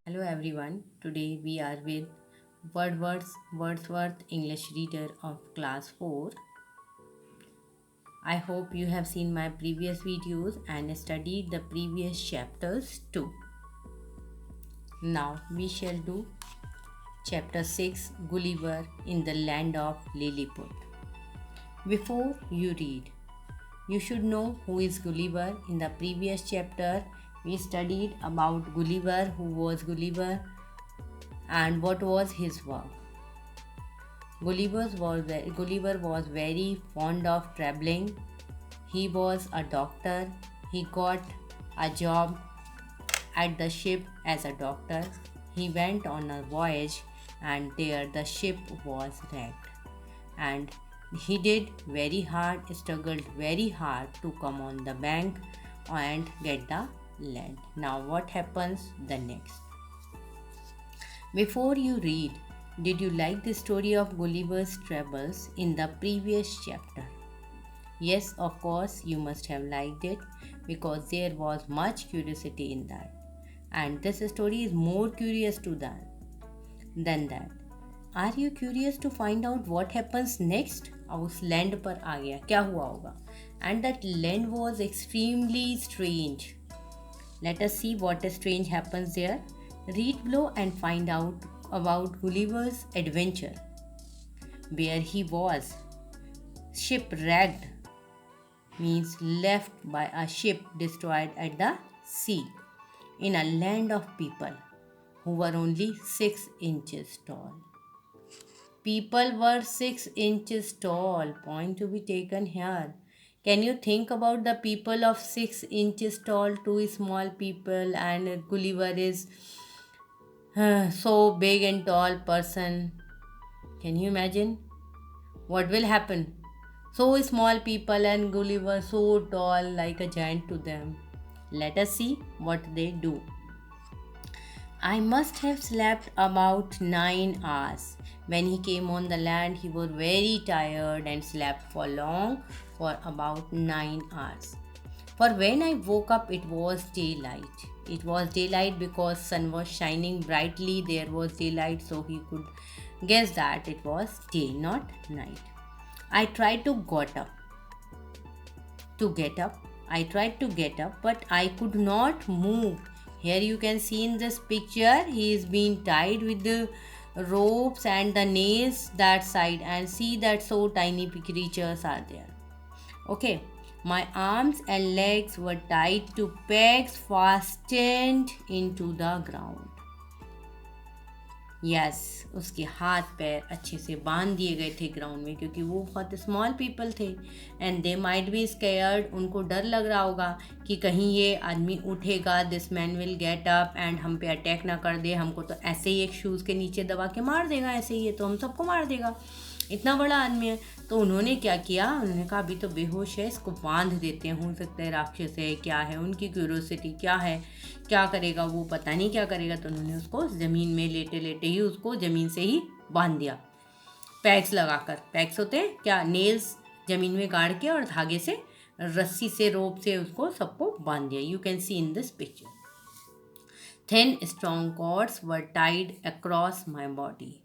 Hello everyone. Today we are with Wordsworth English Reader of Class 4. I hope you have seen my previous videos and studied the previous chapters too. Now we shall do Chapter 6, Gulliver in the Land of Lilliput. Before you read, you should know who is Gulliver. In the previous chapter, we studied about Gulliver, who was Gulliver, and what was his work. Gulliver was very fond of traveling. He was a doctor. He got a job at the ship as a doctor. He went on a voyage and there the ship was wrecked. And he did very hard, struggled very hard to come on the bank and get the land. Now what happens the next? Before you read, did you like the story of Gulliver's travels in the previous chapter? Yes, of course, you must have liked it because there was much curiosity in that. And this story is more curious than that. Are you curious to find out what happens next? उस land पर आ गया, क्या हुआ होगा? And that land was extremely strange. Let us see what strange happens there. Read below and find out about Gulliver's adventure. Where he was shipwrecked means left by a ship destroyed at the sea in a land of people who were only 6 inches tall. People were 6 inches tall. Point to be taken here. Can you think about the people of 6 inches tall, 2 small people, and Gulliver is so big and tall person? Can you imagine? What will happen? So small people and Gulliver so tall like a giant to them. Let us see what they do. I must have slept about 9 hours. When he came on the land, he was very tired and slept for about 9 hours. For when I woke up, it was daylight. It was daylight because sun was shining brightly. There was daylight, so he could guess that it was day, not night. I tried to get up. I tried to get up, but I could not move. Here you can see in this picture, he is being tied with the ropes and the nails that side, and see that so tiny creatures are there. Okay, my arms and legs were tied to pegs fastened into the ground. Yes उसके हाथ पैर अच्छे से बांध दिए गए थे ground में, क्योंकि वो बहुत स्मॉल पीपल थे and they might be scared. उनको डर लग रहा होगा कि कहीं ये आदमी उठेगा, this man will get up and हम पे अटैक ना कर दे, हमको तो ऐसे ही एक शूज़ के नीचे दबा के मार देगा, ऐसे ही है तो हम सबको मार देगा, इतना बड़ा आदमी है. तो उन्होंने क्या किया, उन्होंने कहा अभी तो बेहोश है, इसको बांध देते हैं, हो सकता है राक्षस है, क्या है, उनकी क्यूरोसिटी क्या है, क्या करेगा वो पता नहीं क्या करेगा. तो उन्होंने उसको ज़मीन में लेटे लेटे ही उसको ज़मीन से ही बांध दिया, पैक्स लगाकर. पैक्स होते हैं क्या, नेल्स ज़मीन में गाड़ के और धागे से, रस्सी से, रोप से उसको सबको बांध दिया. You can see in this picture. Thin strong cords were tied across my body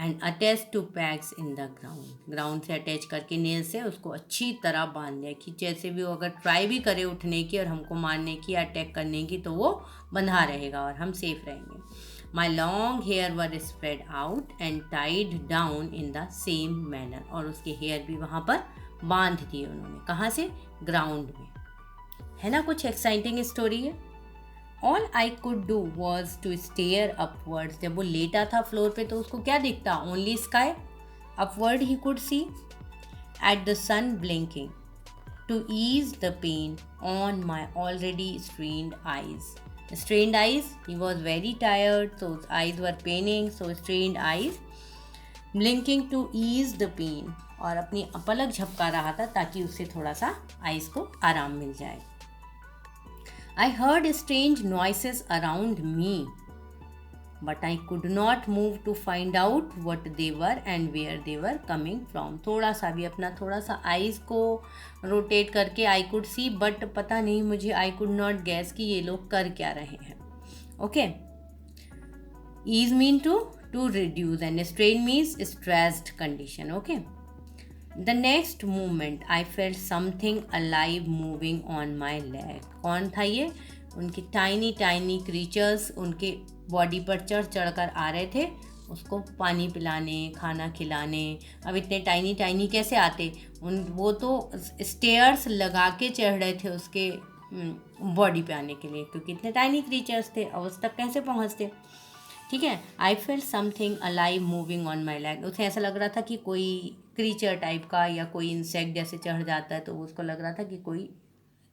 and attach to packs in the ground. Ground से अटैच करके नेल से उसको अच्छी तरह बांध दिया कि जैसे भी वो अगर ट्राई भी करे उठने की और हमको मारने की, अटैक करने की, तो वो बंधा रहेगा और हम सेफ रहेंगे. My long hair were spread out and tied down in the same manner. और उसके हेयर भी वहाँ पर बांध दिए उन्होंने. कहाँ से? ग्राउंड में. है ना, कुछ एक्साइटिंग स्टोरी है. All I could do was to stare upwards. जब वो लेटा था फ्लोर पे तो उसको क्या दिखता? Only sky. Upward he could see at the sun blinking to ease the pain on my already strained eyes. Strained eyes. He was very tired, so his eyes were paining. So strained eyes, blinking to ease the pain. और अपनी पलक झपका रहा था ताकि उससे थोड़ा सा eyes को आराम मिल जाए. I heard strange noises around me, but I could not move to find out what they were and where they were coming from. थोड़ा सा भी अपना थोड़ा सा आइज़ को रोटेट करके आई कुड सी, बट पता नहीं मुझे, आई कुड नॉट गैस कि ये लोग कर क्या रहे हैं। Okay, ease mean to reduce and strain means stressed condition. Okay, the next movement I felt something alive moving on my leg. कौन था ये? उनके टाइनी टाइनी क्रीचर्स उनके बॉडी पर चढ़ चढ़ कर आ रहे थे उसको पानी पिलाने, खाना खिलाने। अब इतने टाइनी टाइनी कैसे आते? वो तो स्टेयर्स लगा के चढ़ रहे थे उसके बॉडी पे आने के लिए, क्योंकि इतने टाइनी क्रीचर्स थे, अब उस तक कैसे पहुँचते? ठीक है, आई felt something alive moving on my leg. उसे ऐसा लग रहा था कि कोई क्रीचर टाइप का या कोई इंसेक्ट जैसे चढ़ जाता है, तो उसको लग रहा था कि कोई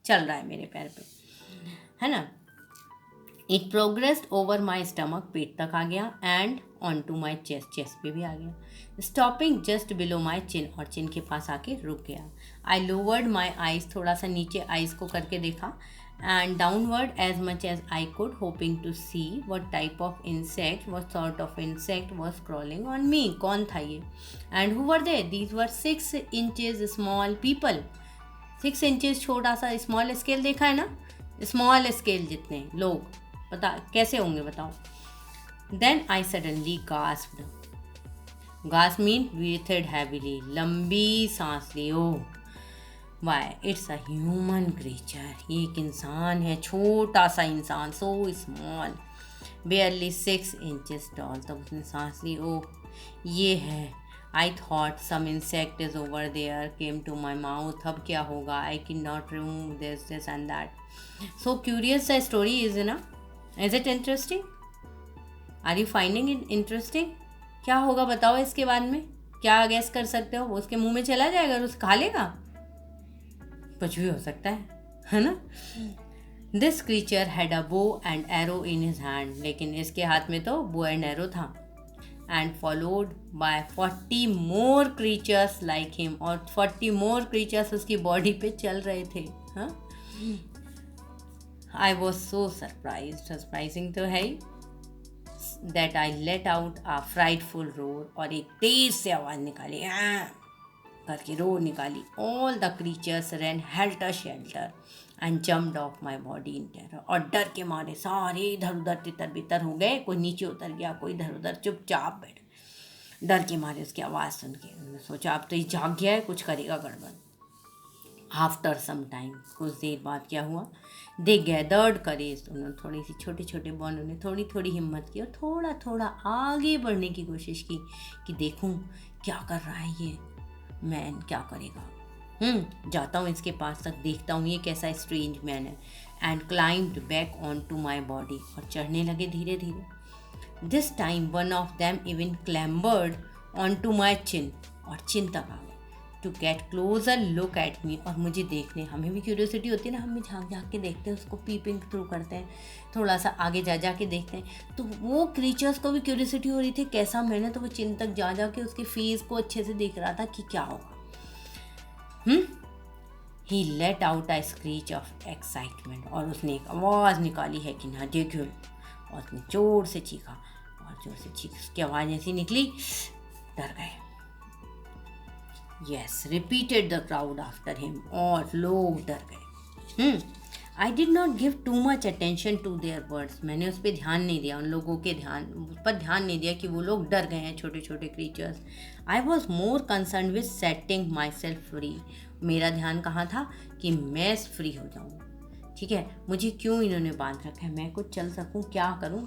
चल रहा है मेरे पैर पे, है ना। It progressed over my stomach, पेट तक आ गया, and on to my chest, chest पे भी आ गया, stopping just below my chin, और चिन के पास आके रुक गया। आई लोवर्ड माई आइज, थोड़ा सा नीचे आइज को करके देखा, and downward as much as I could, hoping to see what type of insect, what sort of insect was crawling on me. कौन था ये? And who were they? These were 6 inches small people. 6 inches छोटा सा small scale देखा है ना, small scale जितने लोग, पता कैसे होंगे बताओ। Then I suddenly gasped. Gasp mean breathed heavily. लंबी सांस ली। Oh, why it's a human creature, ये एक इंसान है, छोटा सा इंसान, so small, barely 6 inches tall. तब उसने सांस ली। ओह, ये है। I thought some insect is over there, came to my mouth. अब क्या होगा? I can not remove this and that. So curious the story is ना, is it interesting? Are you finding it interesting? क्या होगा बताओ इसके बाद में? क्या गैस कर सकते हो? वो उसके मुंह में चला जाएगा और उसे खा लेगा? कुछ भी हो सकता है ना। This creature had a bow and arrow in his hand, लेकिन इसके हाथ में तो बो एंड एरो था। And followed by 40 more creatures like him, और 40 मोर क्रीचर्स उसकी बॉडी पे चल रहे थे। हाँ, आई वॉज सो सरप्राइजिंग तो है ही, that I let out a frightful roar, और एक तेज से आवाज़ निकाली, करके रोड निकाली। All the creatures ran helter skelter and jumped off my body in terror, और डर के मारे सारे इधर उधर तितर बितर हो गए, कोई नीचे उतर गया, कोई इधर उधर चुपचाप बैठ, डर के मारे उसकी आवाज़ सुन के। उन्होंने सोचा अब तो ये जाग गया है, कुछ करेगा गड़बड़। आफ्टर सम टाइम, कुछ देर बाद क्या हुआ? दे गैदर्ड करेज, उन्होंने थोड़ी सी छोटे छोटे बॉन्ड ने थोड़ी थोड़ी हिम्मत की और थोड़ा थोड़ा आगे बढ़ने की कोशिश की कि देखूं क्या कर रहा है ये मैन, क्या करेगा। जाता हूँ इसके पास तक, देखता हूँ ये कैसा स्ट्रेंज मैन है। And climbed back on to my body, और चढ़ने लगे धीरे धीरे। This time one of them even clambered on to my chin, और चिन तक आ गए, to get closer look at me, और मुझे देखने। हमें भी क्यूरियोसिटी होती है ना, हम भी झाँक झाँक के देखते हैं उसको, पीपिंग थ्रू करते हैं, थोड़ा सा आगे जा जा के देखते हैं। तो वो क्रीचर्स को भी क्यूरियोसिटी हो रही थी कैसा मैंने, तो वो चिन तक जा जा के उसके फेस को अच्छे से देख रहा था कि क्या होगा। He let out a screech of excitement, और उसने एक आवाज़ निकाली है कि ना देखो, और उसने जोर से चीखा, और जोर से चीख उसकी आवाज़ ऐसी निकली, डर गए। Yes, repeated the crowd after him, और लोग डर गए। I did not give too much attention to their words, मैंने उस पर ध्यान नहीं दिया, उन लोगों के उस पर ध्यान नहीं दिया कि वो लोग डर गए हैं, छोटे छोटे creatures. I was more concerned with setting myself free, मेरा ध्यान कहाँ था कि मैं फ्री हो जाऊँ। ठीक है, मुझे क्यों इन्होंने बांध रखा है, मैं कुछ चल सकूँ, क्या करूँ।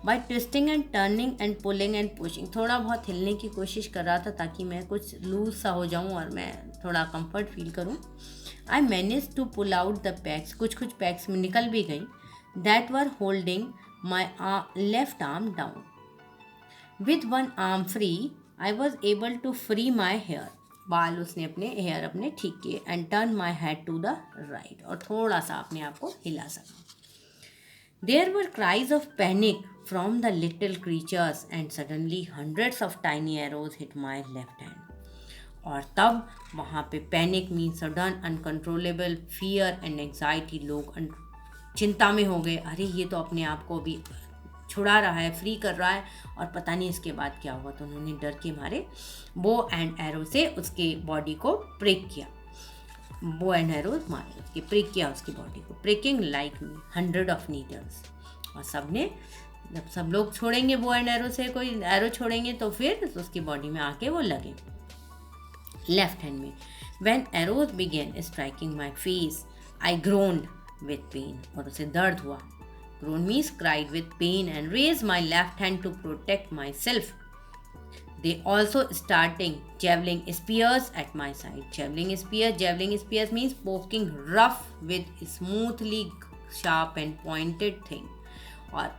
By twisting and turning and pulling and pushing, थोड़ा बहुत हिलने की कोशिश कर रहा था ताकि मैं कुछ लूज सा हो जाऊँ और मैं थोड़ा कंफर्ट फील करूँ। I manage to pull out the packs, कुछ कुछ पैक्स में निकल भी गई, that were holding my left arm down. With one arm free I was able to free my hair, बाल उसने अपने हेयर अपने ठीक किए। And turn my head to the right, और थोड़ा सा अपने आप को हिला सका। There were cries of panic from the little creatures, and suddenly hundreds of tiny arrows hit my left hand, और तब वहाँ पे panic mean sudden uncontrollable fear and anxiety, लोग चिंता में हो गए, अरे ये तो अपने आप को भी छुड़ा रहा है, फ्री कर रहा है, और पता नहीं इसके बाद क्या हुआ। तो उन्होंने डर के मारे बो एंड एरो से उसके बॉडी को प्रिक किया, बो एंड एरो मारे, उसके प्रिक किया उसकी बॉडी को, प्रिकिंग लाइक 100 ऑफ नीडल्स। और सब ने, जब सब लोग छोड़ेंगे बो एंड एरो से, कोई एरो छोड़ेंगे तो फिर उसकी बॉडी में आके वो लगे। लेफ्ट हैंड में when arrows began striking my face I groaned with pain, और उसे दर्द हुआ। Groan means cried with pain and raise my left hand to protect myself. They also starting javelin spears at my side. Javelin spears means poking rough with smoothly sharp and pointed thing. और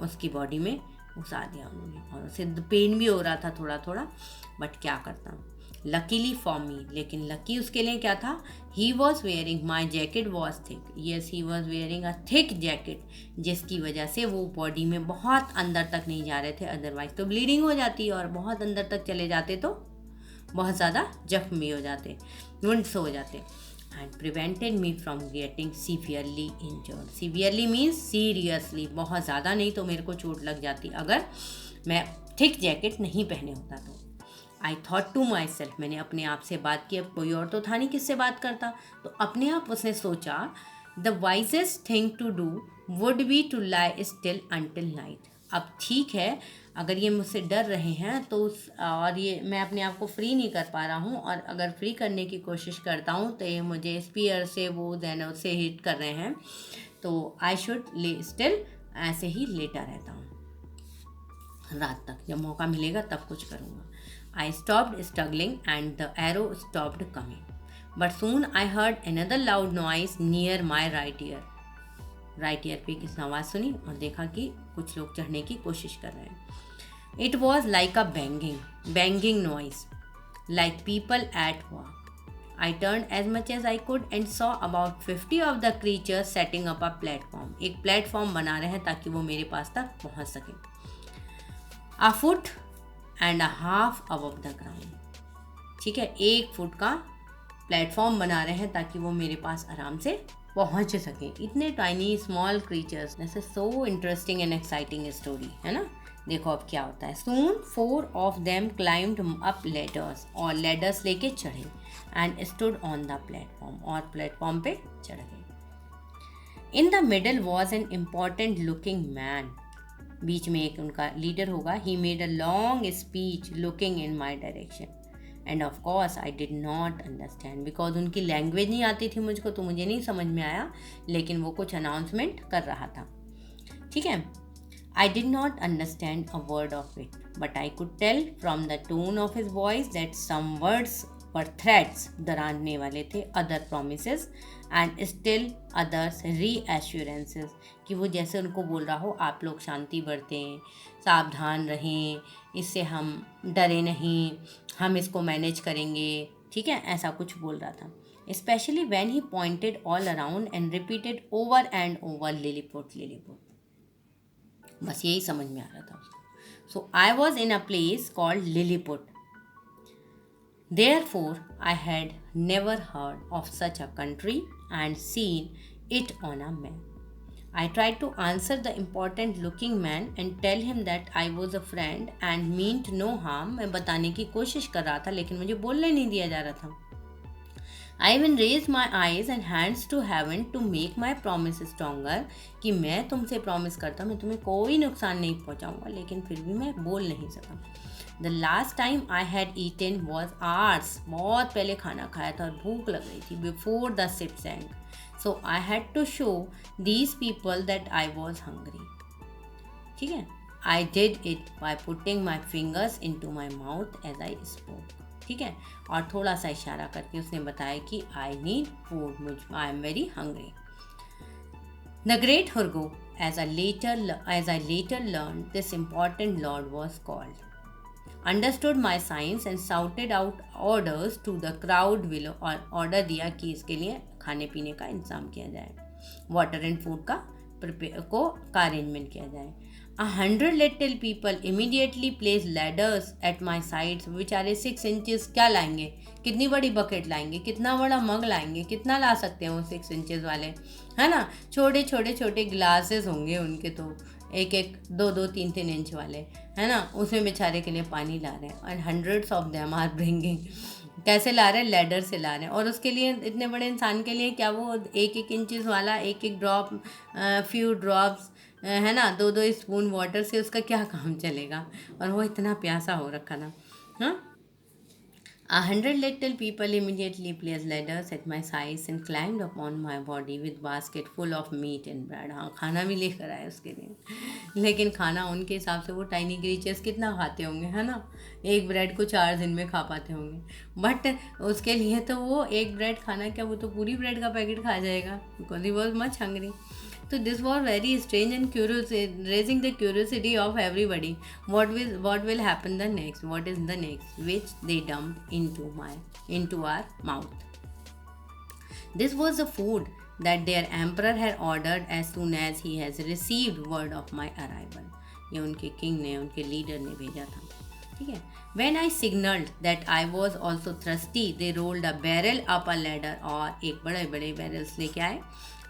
उसकी body में घुसा दिया उन्होंने, और उसे pen भी हो रहा था थोड़ा थोड़ा, बट क्या करता। लकीली फॉर मी, लेकिन लकी उसके लिए क्या था, he was wearing, my jacket was thick, yes he was wearing a thick jacket, जिसकी वजह से वो बॉडी में बहुत अंदर तक नहीं जा रहे थे, अदरवाइज तो ब्लीडिंग हो जाती, और बहुत अंदर तक चले जाते तो बहुत ज़्यादा जख्मी हो जाते, वुंड्स हो जाते, and prevented me from getting severely injured. Severely means seriously, बहुत ज़्यादा नहीं तो मेरे को चोट लग जाती अगर मैं थिक जैकेट नहीं पहने होता तो। I thought to myself, मैंने अपने आप से बात की, अब कोई और तो था नहीं किससे बात करता, तो अपने आप उसने सोचा, the wisest thing to do would be to lie still until night. अब ठीक है, अगर ये मुझसे डर रहे हैं तो और ये मैं अपने आप को फ्री नहीं कर पा रहा हूँ, और अगर फ्री करने की कोशिश करता हूँ तो ये मुझे स्पीयर से वो देन से हिट कर रहे हैं, तो आई शुड ले स्टिल, ऐसे ही लेटा रहता हूँ रात तक, जब मौका मिलेगा तब कुछ करूँगा। I stopped struggling and the arrow stopped coming. But soon I heard another loud noise near my right ear. Right ear पे किसी आवाज़ सुनी और देखा कि कुछ लोग चढ़ने की कोशिश कर रहे हैं। It was like a banging noise, like people at work. I turned as much as I could and saw about 50 of the creatures setting up a platform. एक प्लेटफॉर्म बना रहे हैं ताकि वो मेरे पास तक पहुंच सके। A foot and a half above the ground. ठीक है, 1 फुट का प्लेटफॉर्म बना रहे हैं ताकि वो मेरे पास आराम से पहुंच सके। इतने टाइनी स्मॉल क्रीचर्स, जैसे so interesting and exciting story है ना। देखो अब क्या होता है। Soon 4 of them climbed up ladders, और लेडर्स लेके चढ़े, and stood on the platform, और प्लेटफॉर्म पे चढ़ गए। In the middle was an important looking man. बीच में एक उनका लीडर होगा। He made a long speech looking in my direction, end of course I did not understand, because उनकी language नहीं आती थी मुझको, तो मुझे नहीं समझ में आया, लेकिन वो कुछ अनाउंसमेंट कर रहा था। ठीक है, I did not understand a word of it, but I could tell from the tone of his voice that some words were threats, डराने वाले थे, other promises and still others reassurances, कि वो जैसे उनको बोल रहा हो आप लोग शांति बरतें, सावधान रहें, इससे हम डरे नहीं, हम इसको मैनेज करेंगे। ठीक है, ऐसा कुछ बोल रहा था। Specially when he pointed all around and repeated over and over Lilliput Lilliput, बस यही समझ में आ रहा था उसको। So I was in a place called Lilliput, therefore I had never heard of such a country and seen it on a map. I tried to answer the important looking man and tell him that I was a friend and meant no harm. मैं बताने की कोशिश कर रहा था लेकिन मुझे बोलने नहीं दिया जा रहा था। I even raised my eyes and hands to heaven to make my promise stronger, कि मैं तुमसे प्रॉमिस करता हूँ मैं तुम्हें कोई नुकसान नहीं पहुँचाऊँगा, लेकिन फिर भी मैं बोल नहीं सका। The last time I had eaten was hours, बहुत पहले खाना खाया था और भूख लग रही थी, before the ship sank. So I had to show these people that I was hungry. ठीक है, I did it by putting my fingers into my mouth as I spoke. ठीक है, और थोड़ा सा इशारा करके उसने बताया कि I need food, I am very hungry. The great Hurgo, as I later learned, this important lord was called, understood my signs and shouted out orders to the crowd below, और ऑर्डर दिया कि इसके लिए खाने पीने का इंतजाम किया जाए, वाटर एंड फूड का अरेंजमेंट किया जाए। 100 little people immediately placed ladders at my sides. बेचारे 6 inches क्या लाएंगे, कितनी बड़ी बकेट लाएंगे, कितना बड़ा मग लाएंगे, कितना ला सकते हैं वो 6 inches वाले, है ना। छोटे छोटे गिलासेस होंगे उनके, तो एक एक 2-2 3-3 इंच वाले, है ना, उसमें बेचारे के लिए पानी ला रहे हैं, and hundreds of them are bringing. कैसे ला रहे हैं? लेडर से ला रहे हैं। और उसके लिए, इतने बड़े इंसान के लिए, क्या वो 1-1 इंचेस वाला एक एक ड्रॉप, फ्यू ड्रॉप्स, है ना, 2-2 स्पून वाटर से उसका क्या काम चलेगा? और वो इतना प्यासा हो रखा था। हाँ, 100 little people immediately placed ladders at my sides and climbed upon my body with basket full of meat and bread। हाँ, खाना भी लेकर आए उसके लिए, लेकिन खाना उनके हिसाब से वो टाइनी क्रीचर्स कितना खाते होंगे, है ना, एक ब्रेड को 4 दिन में खा पाते होंगे, बट उसके लिए तो वो एक ब्रेड खाना क्या, वो तो पूरी ब्रेड का पैकेट खा जाएगा, because he was much hungry. So this was very strange and curious, raising the curiosity of everybody. What will happen the next? What is the next? Which they dumped into our mouth. This was the food that their emperor had ordered as soon as he has received word of my arrival. ये उनके king ने, उनके leader ने भेजा था, ठीक है। When I signaled that I was also thirsty, they rolled a barrel up a ladder, और एक बड़े बड़े बैरल्स लेके आए,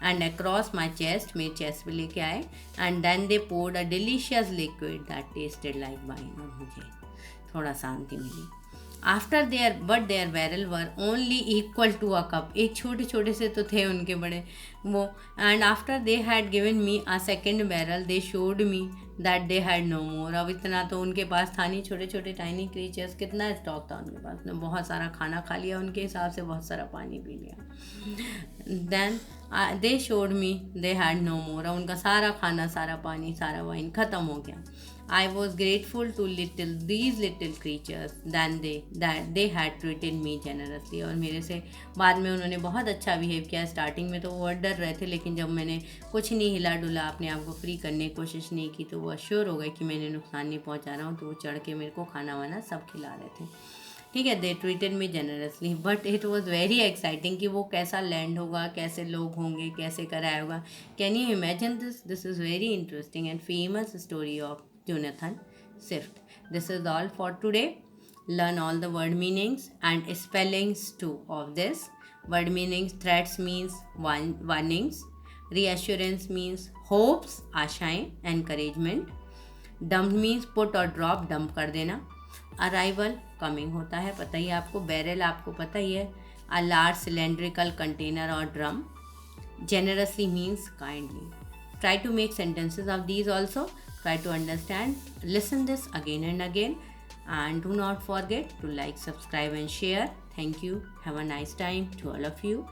and across my chest, मेरे चेस्ट पे लेके आए, and then they poured a delicious liquid that tasted like wine, और मुझे थोड़ा शांति मिली। After their barrel were only equal to a cup, एक छोटे छोटे से तो थे उनके बड़े वो, and after they had given me a second barrel they showed me that they had no more. अब इतना तो उनके पास था नहीं, छोटे छोटे टाइनी क्रीचर्स, कितना स्टॉक था उनके पास, ने बहुत सारा खाना खा लिया उनके हिसाब से, बहुत सारा पानी पी लिया। Then they showed me they had no more, उनका सारा खाना, सारा पानी, सारा वाइन ख़त्म हो गया। I was grateful to these little creatures that they had treated me generously। और मेरे से बाद में उन्होंने बहुत अच्छा बिहेव किया। स्टार्टिंग में तो वो डर रहे थे, लेकिन जब मैंने कुछ नहीं हिला डुला, अपने आप को फ्री करने की कोशिश नहीं की, तो वो अश्योर हो गए कि मैंने नुकसान नहीं पहुंचा रहा हूँ, तो वो चढ़ के मेरे को खाना वाना सब खिला रहे थे, ठीक है। They treated me generously, but it was very exciting कि वो कैसा लैंड होगा, कैसे लोग होंगे, कैसे कराया होगा। Can you imagine this is very interesting and famous story of Jonathan Swift. This is all for today. Learn all the word meanings and spellings too of this. Word meanings: threats means warnings, reassurance means hopes, आशाएं, encouragement, dump means put or drop, dump कर देना, arrival coming होता है, पता ही है आपको, barrel आपको पता ही है, a large cylindrical container or drum, generously means kindly. Try to make sentences of these also. Try to understand, listen this again and again, and do not forget to like, subscribe and share. Thank you. Have a nice time to all of you.